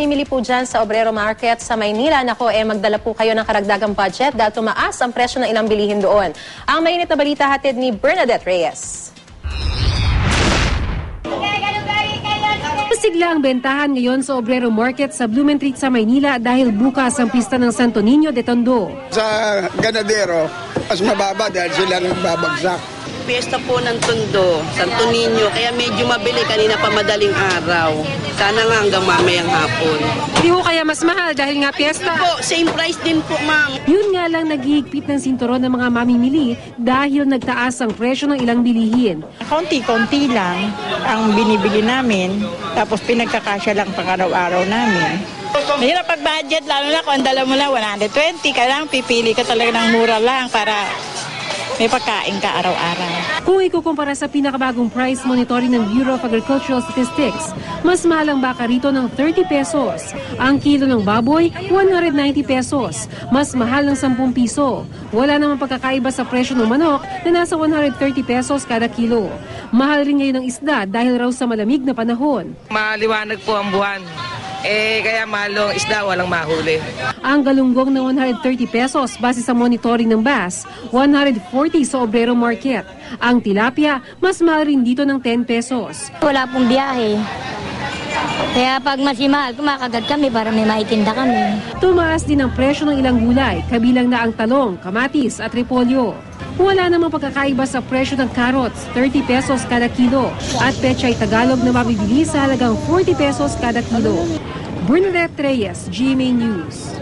mamimili po dyan sa Obrero Market sa Maynila, nako, magdala po kayo ng karagdagang budget dahil tumaas ang presyo ng ilang bilihin doon. Ang mainit na balita hatid ni Bernadette Reyes. Masigla ang bentahan ngayon sa Obrero Market sa Blumentritt sa Maynila dahil bukas ang pista ng Santo Niño de Tondo. Sa ganadero, mas mababa dahil sila nagbabagsak. Piyesta po ng Tondo, Santo Niño, kaya medyo mabili kanina pa madaling araw. Sana nga hanggang mamayang hapon. Hindi ho kaya mas mahal dahil nga piyesta? Po, same price din po, ma'am. Yun nga lang naghihigpit ng sinturon ng mga mamimili dahil nagtaas ang presyo ng ilang bilihin. Konti-konti lang ang binibili namin, tapos pinagkakasya lang pang araw-araw namin. Mahirap pag-budget, lalo na kung dala mo lang 120, kailangan pipili ka talaga ng mura lang para may pagkain ka araw-araw. Kung ikukumpara sa pinakabagong price monitoring ng Bureau of Agricultural Statistics, mas mahal ang baka rito ng 30 pesos. Ang kilo ng baboy, 190 pesos. Mas mahal ng 10 piso. Wala namang pagkakaiba sa presyo ng manok na nasa 130 pesos kada kilo. Mahal rin ngayon ang isda dahil raw sa malamig na panahon. Maliwanag po ang buwan. Kaya mahal ang isda, walang mahuli. Ang galunggong na 130 pesos base sa monitoring ng BAS, 140 sa Obrero Market. Ang tilapia, mas mahal rin dito ng 10 pesos. Wala pong biyahe. Kaya pag masimahal, kumakagat kami para may maitinda kami. Tumaas din ang presyo ng ilang gulay, kabilang na ang talong, kamatis at repolyo. Wala namang pagkakaiba sa presyo ng carrots, 30 pesos kada kilo, at pechay Tagalog na mabibili sa halagang 40 pesos kada kilo. Bernadette Reyes, GMA News.